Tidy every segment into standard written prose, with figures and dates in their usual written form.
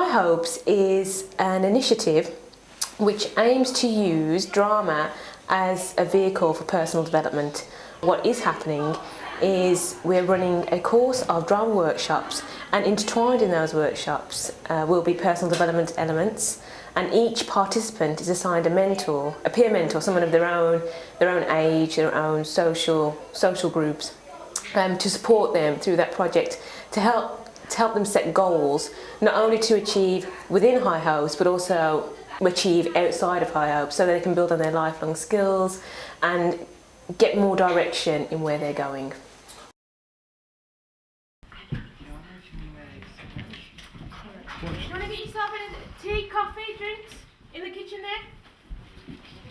High Hopes is an initiative which aims to use drama as a vehicle for personal development. What is happening is we're running a course of drama workshops, and intertwined in those workshops will be personal development elements, and each participant is assigned a mentor, a peer mentor, someone of their own age, their own social groups, to support them through that project, to help them set goals, not only to achieve within High Hopes but also achieve outside of High Hopes, so they can build on their lifelong skills and get more direction in where they're going. You want to get yourself a tea, coffee, drinks in the kitchen there?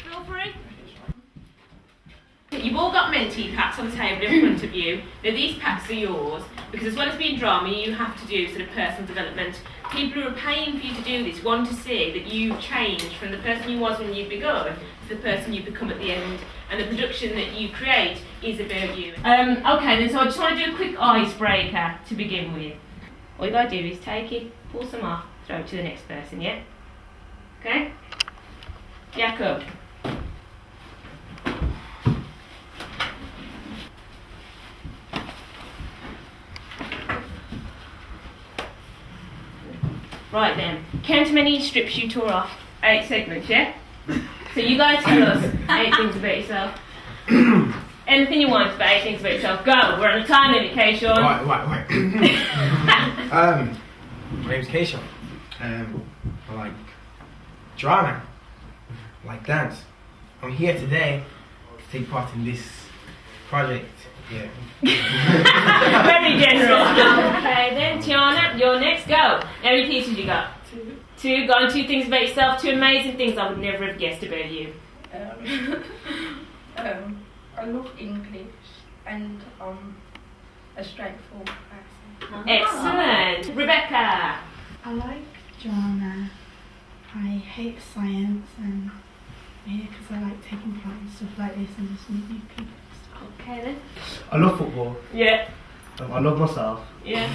Feel free. You've all got mentee packs on the table in front of you. Now these packs are yours because as well as being drama, you have to do sort of personal development. People who are paying for you to do this want to see that you've changed from the person you was when you begun to the person you become at the end, and the production that you create is about you. Okay then, so I just want to do a quick icebreaker to begin with. All you gotta do is take it, pull some off, throw it to the next person, yeah? Okay? Jacob. Right then, count how many strips you tore off. 8 segments, yeah? So you guys tell us 8 things about yourself. Anything you want about 8 things about yourself. Go, we're on a time limit, Keishon. Right. My name's Keishon. I like drama. I like dance. I'm here today to take part in this project. Yeah. Very general. Okay then, Tiana, you're next. Go. How many pieces you got? 2. Go on, 2 things about yourself. 2 amazing things I would never have guessed about you. I love English and a straightforward person. Excellent. Rebecca. I like drama. I hate science, and I'm here because I like taking part in stuff like this and just meet new people. Okay then. I love football. Yeah. I love myself. Yeah.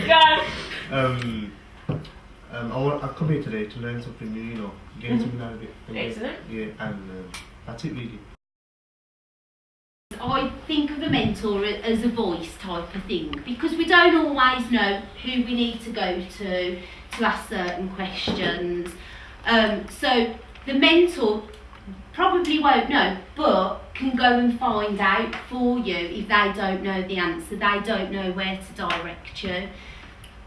Go. I've come here today to learn something new, you know, get something out of it. Excellent. Yeah, and that's it really. I think of a mentor as a voice type of thing, because we don't always know who we need to go to ask certain questions. So the mentor probably won't know, but can go and find out for you if they don't know the answer, they don't know where to direct you.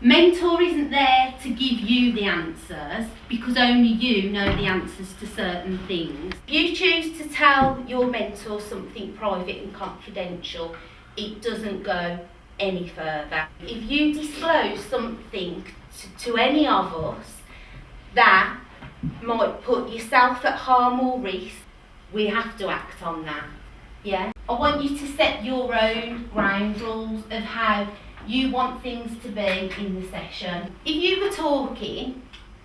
Mentor isn't there to give you the answers, because only you know the answers to certain things. If you choose to tell your mentor something private and confidential, it doesn't go any further. If you disclose something to any of us that might put yourself at harm or risk, we have to act on that. Yeah? I want you to set your own ground rules of how you want things to be in the session. If you were talking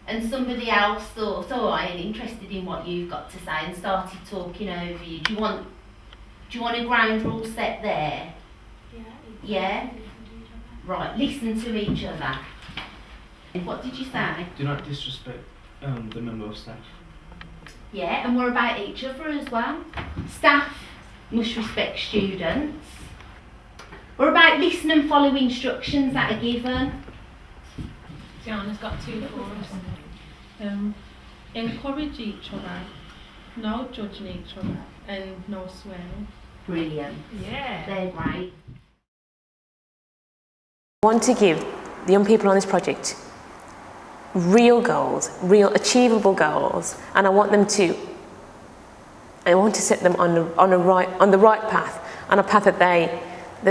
and somebody else thought, oh, I am interested in what you've got to say, and started talking over you, do you want a ground rule set there? Yeah? Right, listen to each other. What did you say? Do not disrespect the member of staff. Yeah, and what about each other as well? Staff must respect students. What about listen and follow instructions that are given? Tiana's got 2 for us. Encourage each other, no judging each other, and no swearing. Brilliant. Yeah. They're great. I want to give the young people on this project real goals, real achievable goals, and I want to set them on the right path, on a path that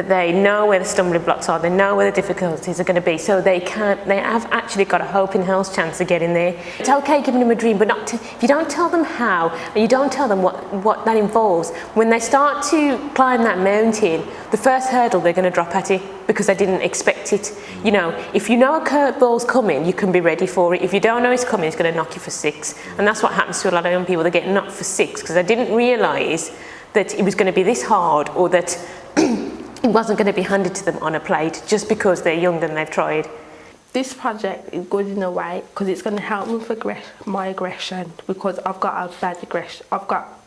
they know where the stumbling blocks are, they know where the difficulties are going to be, so they have actually got a hope in hell's chance of getting there. It's okay giving them a dream, but if you don't tell them how, and you don't tell them what that involves, when they start to climb that mountain, the first hurdle they're going to drop at it because they didn't expect it. You know, if you know a curveball's coming, you can be ready for it. If you don't know it's coming, it's going to knock you for 6. And that's what happens to a lot of young people. They get knocked for 6 because they didn't realise that it was going to be this hard, or that it wasn't going to be handed to them on a plate just because they're young and they've tried. This project is good in a way because it's going to help me with my aggression, because I've got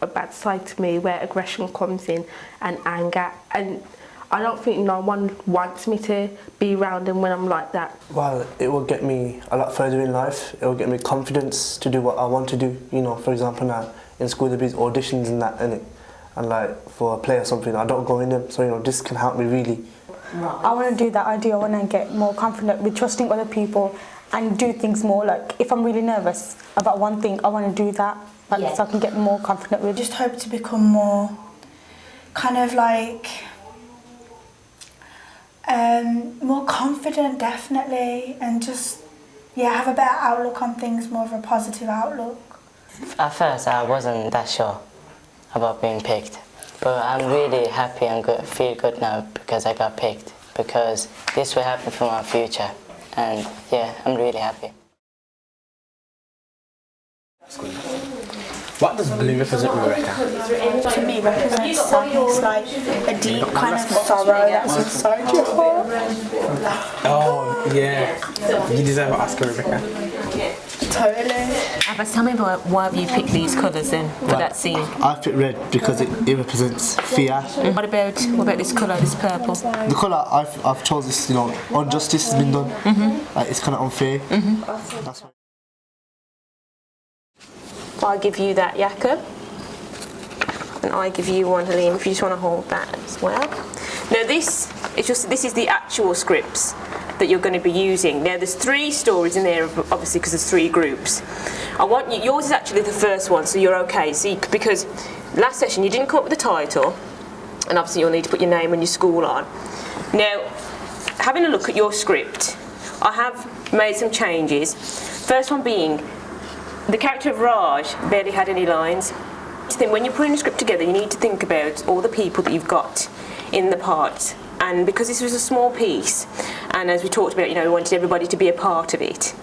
a bad side to me where aggression comes in and anger, and I don't think no one wants me to be around them when I'm like that. Well, it will get me a lot further in life. It will get me confidence to do what I want to do. You know, for example, now in school there'll be auditions and that, innit? And like for a play or something, I don't go in them. So, you know, this can help me really. I want to do that. I want to get more confident with trusting other people and do things more. Like if I'm really nervous about one thing, I want to do that, like, so I can get more confident with. Just hope to become more kind of like more confident, definitely, and just have a better outlook on things, more of a positive outlook. At first I wasn't that sure about being picked, but I'm really happy and feel good now because I got picked, because this will happen for my future, and yeah, I'm really happy. What does blue represent, Rebecca? To me, represents sadness, like a deep kind of sorrow that's inside your heart. Oh, yeah. You deserve an Oscar, Rebecca. Totally. Abbas, tell me why have you picked these colours then for that scene? I picked red because it represents fear. What about this colour, this purple? The colour I've chosen this, you know, injustice has been done. Like, it's kind of unfair. That's why. I'll give you that, Jakob. And I give you one, Helene, if you just want to hold that as well. Now this is the actual scripts that you're going to be using. Now there's 3 stories in there, obviously, because there's 3 groups. I want you, yours is actually the first one, so you're okay. See, because last session you didn't come up with the title, and obviously you'll need to put your name and your school on. Now, having a look at your script, I have made some changes. First one being, the character of Raj barely had any lines. Then when you're putting a script together, you need to think about all the people that you've got in the parts. And because this was a small piece, and as we talked about, you know, we wanted everybody to be a part of it,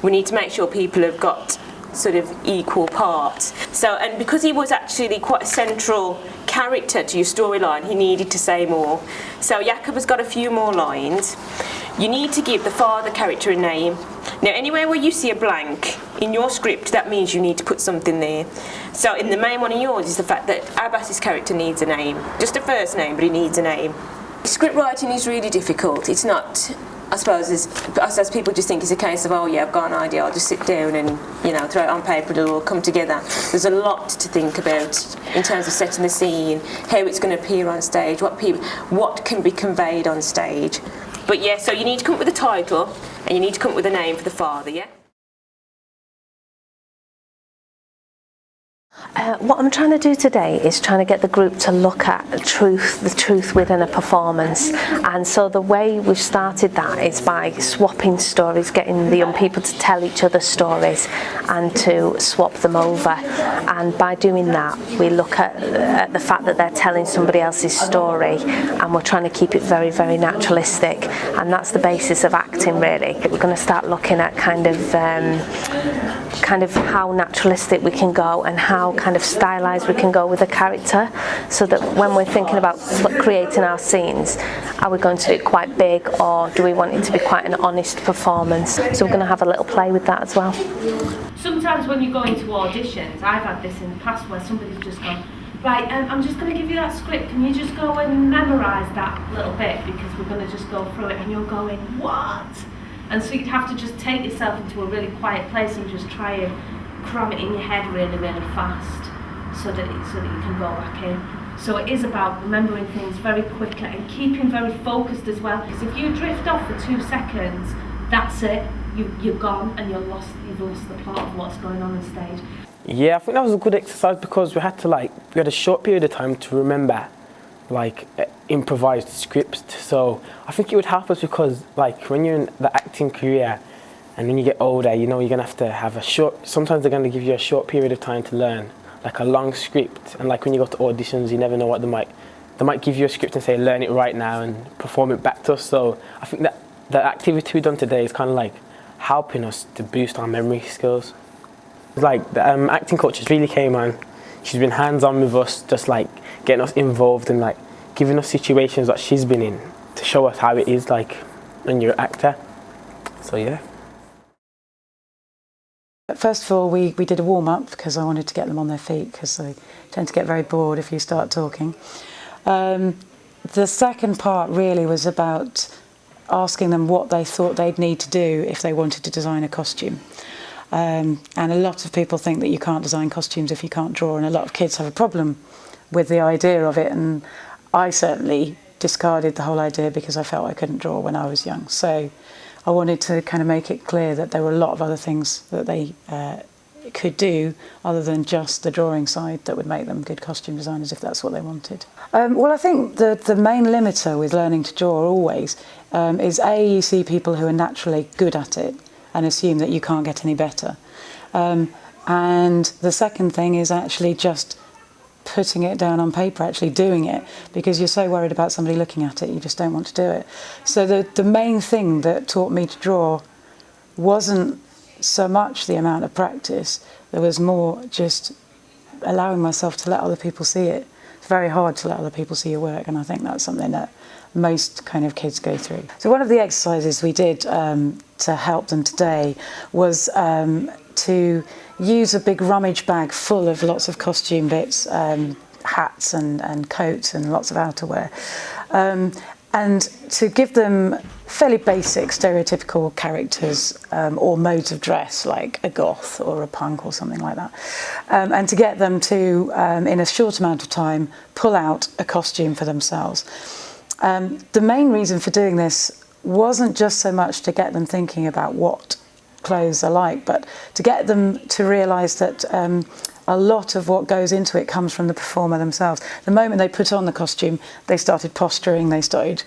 we need to make sure people have got sort of equal parts. So, and because he was actually quite a central character to your storyline, he needed to say more. So Jakob has got a few more lines. You need to give the father character a name. Now, anywhere where you see a blank in your script, that means you need to put something there. So in the main one of yours is the fact that Abbas's character needs a name. Just a first name, but he needs a name. Script writing is really difficult. It's not, I suppose, as people just think it's a case of, oh yeah, I've got an idea, I'll just sit down and, you know, throw it on paper and it'll all come together. There's a lot to think about in terms of setting the scene, how it's going to appear on stage, what can be conveyed on stage. But yeah, so you need to come up with a title and you need to come up with a name for the father, yeah? What I'm trying to do today is trying to get the group to look at the truth within a performance, and so the way we've started that is by swapping stories, getting the young people to tell each other stories and to swap them over, and by doing that we look at the fact that they're telling somebody else's story, and we're trying to keep it very, very naturalistic, and that's the basis of acting really. We're going to start looking at kind of how naturalistic we can go and how kind of stylized we can go with a character, so that when we're thinking about creating our scenes, are we going to do it quite big or do we want it to be quite an honest performance? So we're going to have a little play with that as well. Sometimes when you go into auditions, I've had this in the past where somebody's just gone, right, I'm just going to give you that script, can you just go and memorise that little bit because we're going to just go through it, and you're going, what? And so you'd have to just take yourself into a really quiet place and just try and cram it in your head really, really fast so that you can go back in. So it is about remembering things very quickly and keeping very focused as well, because if you drift off for 2 seconds, that's it, you're gone and you've lost the plot of what's going on stage. Yeah, I think that was a good exercise because we had a short period of time to remember improvised scripts. So I think it would help us because when you're in the acting career and when you get older, you know, you're going to have sometimes they're going to give you a short period of time to learn a long script, and when you go to auditions you never know what they might give you a script and say learn it right now and perform it back to us. So I think that the activity we've done today is kind of helping us to boost our memory skills. The acting coach really came on. She's been hands-on with us, just getting us involved in giving us situations that she's been in to show us how it is like when you're an actor. So yeah. First of all, we did a warm-up because I wanted to get them on their feet because they tend to get very bored if you start talking. The second part really was about asking them what they thought they'd need to do if they wanted to design a costume. And a lot of people think that you can't design costumes if you can't draw, and a lot of kids have a problem with the idea of it, and I certainly discarded the whole idea because I felt I couldn't draw when I was young. So I wanted to kind of make it clear that there were a lot of other things that they could do other than just the drawing side that would make them good costume designers if that's what they wanted. Well, I think the main limiter with learning to draw always is you see people who are naturally good at it and assume that you can't get any better. And the second thing is actually just putting it down on paper, actually doing it, because you're so worried about somebody looking at it, you just don't want to do it. So the main thing that taught me to draw wasn't so much the amount of practice, there was more just allowing myself to let other people see it. It's very hard to let other people see your work, and I think that's something that most kind of kids go through. So one of the exercises we did to help them today was to use a big rummage bag full of lots of costume bits, hats and coats and lots of outerwear, and to give them fairly basic stereotypical characters or modes of dress like a goth or a punk or something like that, and to get them to, in a short amount of time, pull out a costume for themselves. The main reason for doing this wasn't just so much to get them thinking about what clothes are like, but to get them to realise that a lot of what goes into it comes from the performer themselves. The moment they put on the costume, they started posturing, they started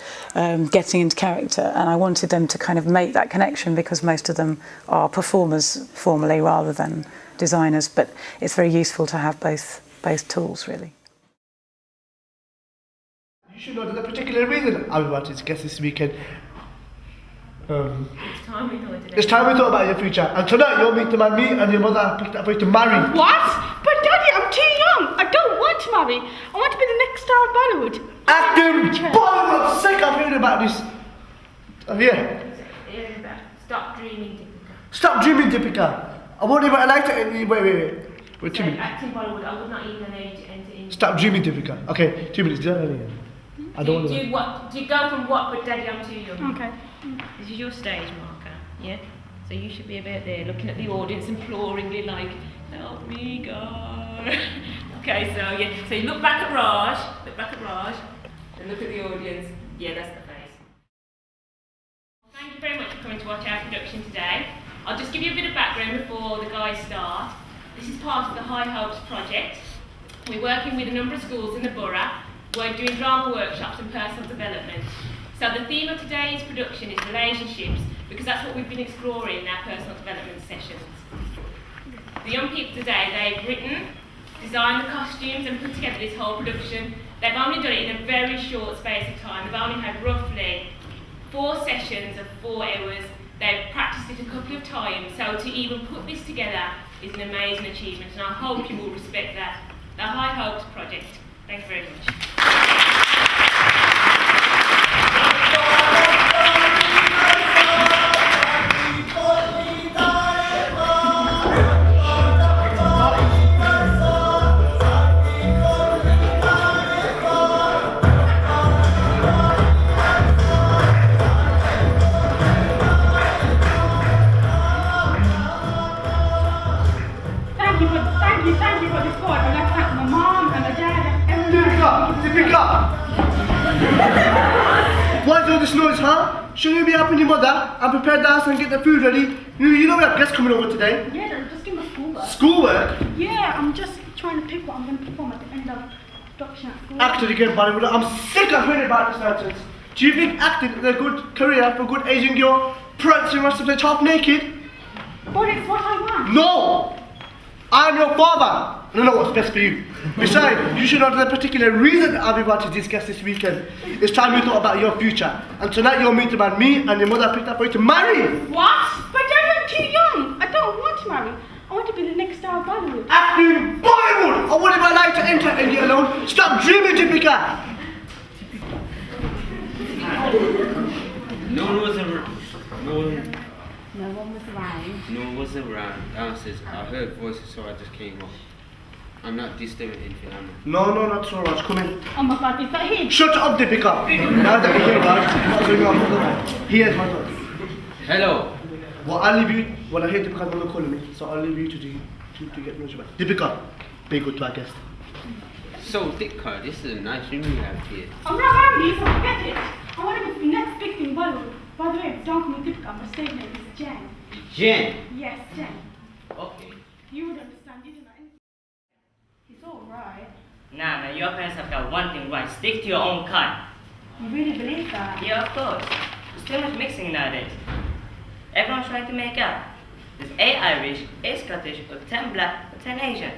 getting into character, and I wanted them to kind of make that connection because most of them are performers formally rather than designers, but it's very useful to have both tools really. You should know there's a particular reason I wanted to guess this weekend. It's time we thought today. It's time we thought about your future. And tonight you'll meet the man me and your mother have picked up for you to marry. What? But Daddy, I'm too young. I don't want to marry. I want to be the next star of Bollywood. Acting Bollywood! I'm sick of hearing about this. Yeah. Stop dreaming, Deepika. Stop dreaming, Deepika. I won't even like to. Wait, 2 minutes. Acting Bollywood, I would not even allow you to enter in. Stop dreaming, Deepika. Okay, 2 minutes. Do that earlier. I don't want to. Do you go from what, but Daddy, I'm too young? Okay. This is your stage marker, yeah? So you should be about there looking at the audience imploringly like, help me God. Okay, so yeah, so you look back at Raj, and look at the audience. Yeah, that's the face. Thank you very much for coming to watch our production today. I'll just give you a bit of background before the guys start. This is part of the High Hopes project. We're working with a number of schools in the borough. We're doing drama workshops and personal development. So the theme of today's production is relationships, because that's what we've been exploring in our personal development sessions. The young people today, they've written, designed the costumes and put together this whole production. They've only done it in a very short space of time. They've only had roughly 4 sessions of 4 hours. They've practiced it a couple of times, so to even put this together is an amazing achievement, and I hope you will respect that. The High Hopes project. Thank you very much. Thank you for this call. I'd like to thank my mom and my dad and everyone. Deepika! What is all this noise, huh? Shouldn't you be helping your mother and prepare the house and get the food ready? You know we have guests coming over today. Yeah, they're just doing my schoolwork. Schoolwork? Yeah, I'm just trying to pick what I'm going to perform at the end of production at school. Acting again, Bollywood. I'm sick of hearing about this nonsense. Do you think acting is a good career for a good Asian girl prancing rest of the half naked? But it's what I want. No! I'm your father. I don't know what's best for you. Besides, you should know the particular reason I've invited these guests this weekend. It's time you thought about your future. And tonight you'll meet about me and your mother picked up for you to marry. What? But Daddy, I'm too young. I don't want to marry. I want to be the next star of Bollywood. Acting Bollywood! I wouldn't even like to enter India alone. Stop dreaming, Deepika! No one was around. No one was around. No one was around. Downstairs, I heard voices, so I just came up. I'm not disturbing anything, am I? No, not so much. Come in. Oh my God, is that him? Shut up, Deepika. Now that you're here, guys, what's going on? He is my God. Hello. Well, I'll leave you. Well, I hear Deepika's mother calling me, so I'll leave you to get me back. Deepika, be good to our guest. So, Ditka, this is a nice room you have here. I'm not around you, so forget it. I want to be the next big thing, by the way, don't call me Deepika, my stage name is Jen. Jen? Yes, Jen. Okay. You would understand, you don't know anything. It's alright. Nah, man, your parents have got one thing right. Stick to your own kind. You really believe that? Yeah, of course. There's too much mixing nowadays. Everyone's trying to make out. There's 8 Irish, 8 Scottish, or 10 black, or 10 Asian.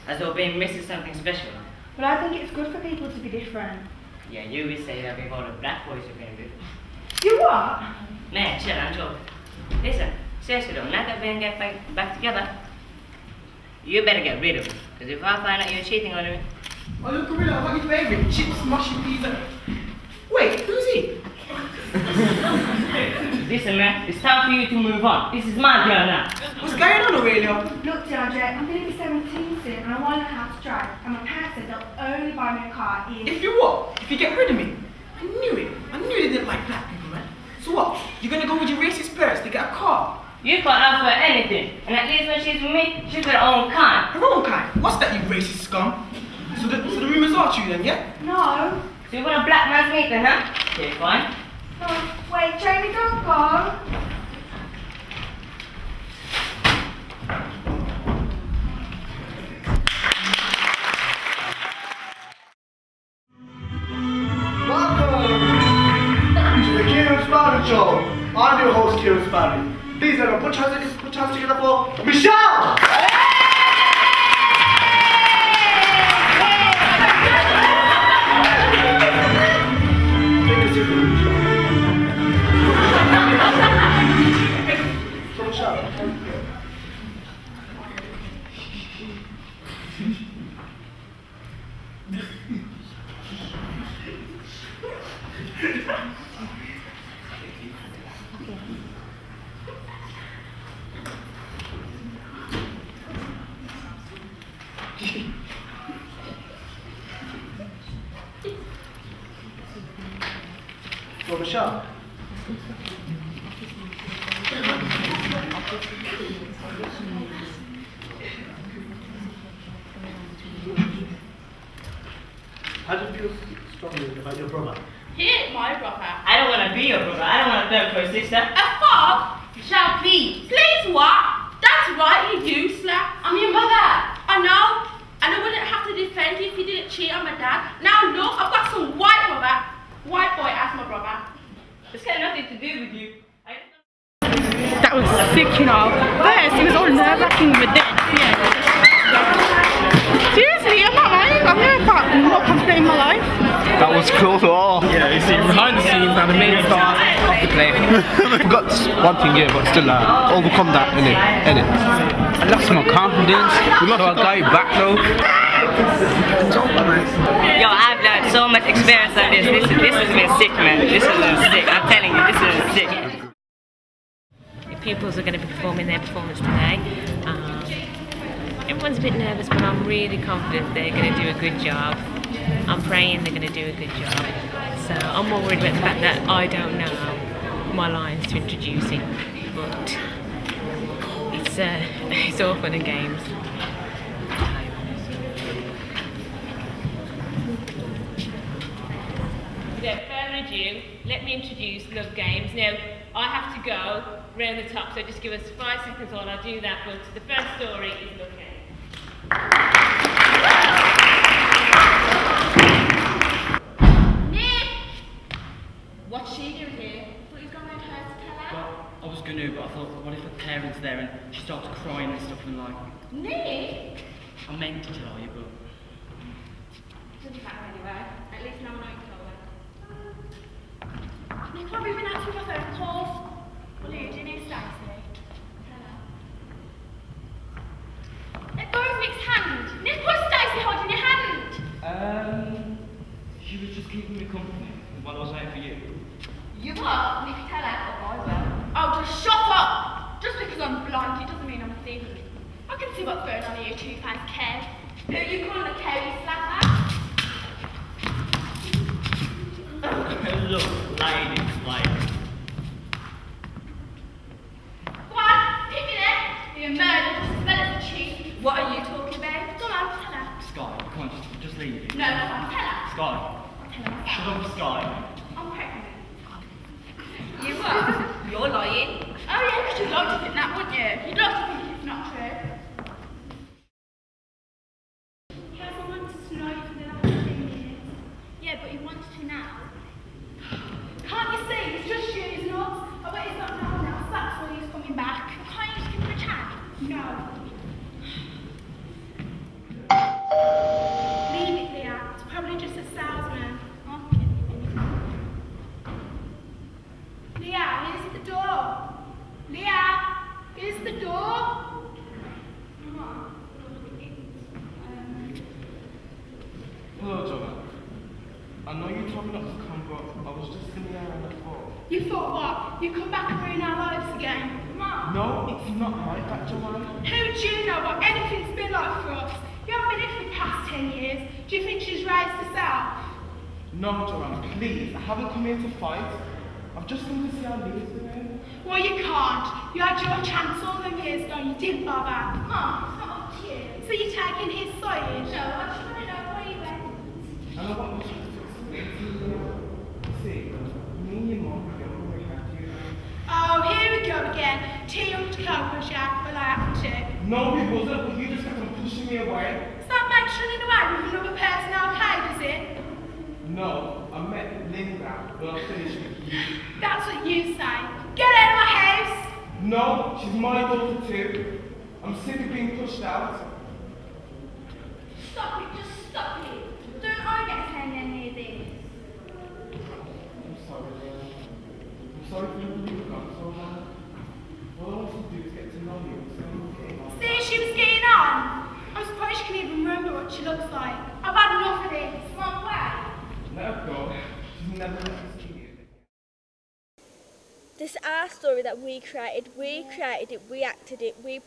As though being mixed is something special. But I think it's good for people to be different. Yeah, you will say that before the black boys are being different. You what? Man, chill, I'm joking. Listen, seriously though, now that we can get back together, you better get rid of him. Because if I find out you're cheating on me... Oh look, Gorilla, what your favourite? Chips, mushy peas and... Wait, who's he? Listen man, it's time for you to move on. This is my girl now. What's going on, Aurelia? Look, DeAndre, I'm going to be 17 soon and I want to learn how to drive. And my parents said they'll only buy me a car If you what? If you get rid of me? I knew it. I knew they didn't like black people, man. So what? You're going to go with your racist parents to get a car? You can't offer her anything. And at least when she's with me, she's got her own kind. Her own kind? What's that, you racist scum? So the rumours are true then, yeah? No. So you want a black man's meat then, huh? Okay, fine. Oh, wait, Jamie, don't go. Welcome to the Kieran Sparrow Show. I'm your host, Kieran Sparrow. Please, everyone, put your hands together for Michelle! For Michelle. How do you feel strongly about your brother? He ain't my brother. I don't want to be your brother. I don't want to third for a sister. A fob? Shall please. Please what? That's right, you do, slap. I'm your mother. I know. And I wouldn't have to defend you if you didn't cheat on my dad. Now look, I've got some white boy as my brother. It's got nothing to do with you. That was sick, you know. First, it was all nerve-wracking, but then, yeah. Seriously, I'm not lying. I've never felt more confident in my life. That was cool. Oh. Yeah, you see, behind the scenes and the main star of the play. We've got one thing here, but still overcome that, innit? I lost my confidence. So I got it back though. Yo, I've learned so much experience on this. This has been sick, man. This has been sick. I'm telling you, this has been sick. The pupils are going to be performing their performance today. Everyone's a bit nervous, but I'm really confident they're going to do a good job. I'm praying they're going to do a good job. So I'm more worried about the fact that I don't know my lines to introducing, but it's all fun and games. Without further ado, let me introduce Love Games. Now, I have to go round the top, so just give us 5 seconds while I do that, but the first story is Love Games. Nick! What's she doing here? Thought you were going to her to tell her? Well, I was going to, but I thought, what if her parents there and she starts crying and stuff and like... Nick? I meant to tell you, but... Doesn't matter anyway. At least now I know you told her. Nick, I've been out with my phone calls. Well, do you need Stacey? Let go of Nick's hand. Nick, what's Stacey holding your hand? She was just keeping me company while I was waiting for you. You what? Nick, tell her. Oh, I will. Oh, just shut up! Just because I'm blind, it doesn't mean I'm a thief. I can see what's going on here, two-faced Kev. Who you calling a Kerry slapper? Look, ladies, like. Go on, pick it up. You're a murderer, just as well as a cheat. What are you talking about? Go on, tell her. Sky, come on, just leave it. No, go on, tell her. Sky. Shut up, Sky. I'm pregnant. You what? You're lying. Oh yeah, because you'd like to think that, wouldn't you? You'd like to think it's not true. He hasn't wanted to know for the last 10 years. Yeah, but he wants to now. Can't you see? It's just you, he's not. I bet he's not now now, so that's why he's coming back. Can't you just give him a chat? No. Leave it, Leah. It's probably just a salesman. Leah, here's the door. Leah, here's the door. Hello, Jonah. I know you told me not to come, but I was just sitting there on the floor. You thought what? You come back and ruin our lives again? Mom. No, it's not like that, Joanna. Who do you know what anything's been like for us? You haven't been here for the past 10 years. Do you think she's raised herself? No, Joanna, please. I haven't come here to fight. I've just come to see how Leah's doing. Well, you can't. You had your chance all them years ago and you didn't bother. Mom, it's not up to you. So you're taking his side? No, I just want to know where you went. And I want you to explain to me. See, me and your mom are going to have to. Oh, here we go again. Tea up to Cobra Jack, but I have to. No, it wasn't, but you just kept on pushing me away. Does that make running away with another person okay, does it? No, I met Linda, but I finished with you. That's what you say. Get out of my house! No, she's my daughter too. I'm sick of being pushed out. Stop it, just stop it. Don't I get to end any of this? I'm sorry, Leah. I'm sorry for you gone so long. All I want to do is get to know you. See, she was getting on. I'm surprised she can even remember what she looks like. I've had enough of this. Come away. Let her go. She's never let us keep you. This is our story that we created. We created it, we acted it, we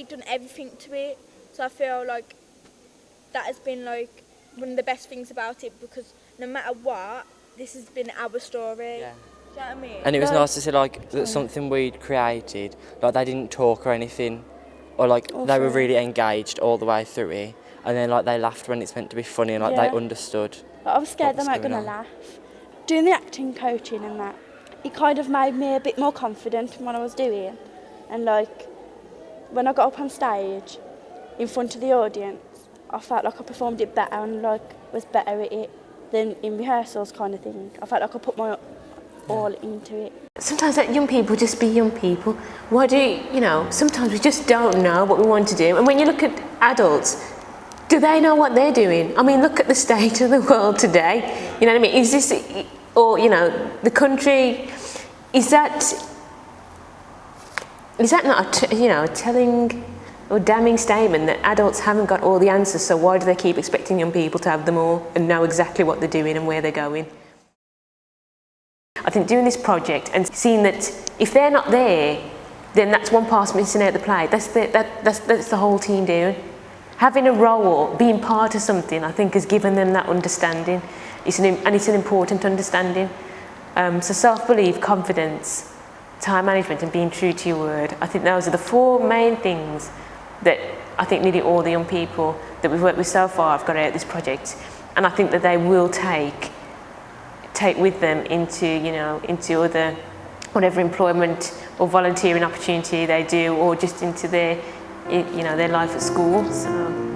done everything to it. So I feel like that has been like one of the best things about it, because no matter what, this has been our story. Yeah. Do you know what I mean? And it was nice to see like that something we'd created, like they didn't talk or anything, or like they were really engaged all the way through it, and then like they laughed when it's meant to be funny, and like they understood. I was scared they weren't going to laugh. Doing the acting coaching and that, it kind of made me a bit more confident in what I was doing. And like, when I got up on stage in front of the audience, I felt like I performed it better and like was better at it than in rehearsals kind of thing. I felt like I put my all into it. Sometimes let young people just be young people. Why do you know, sometimes we just don't know what we want to do. And when you look at adults, do they know what they're doing? I mean, look at the state of the world today. You know what I mean? Is this, or you know, the country, is that not a telling or damning statement that adults haven't got all the answers, so why do they keep expecting young people to have them all and know exactly what they're doing and where they're going? I think doing this project and seeing that if they're not there, then that's one person missing out the play. That's the whole team doing. Having a role, being part of something, I think has given them that understanding. It's an important understanding. So self-belief, confidence, time management and being true to your word. I think those are the four main things that I think nearly all the young people that we've worked with so far have got out of this project. And I think that they will take with them into other, whatever employment or volunteering opportunity they do, or just into their life at school. So.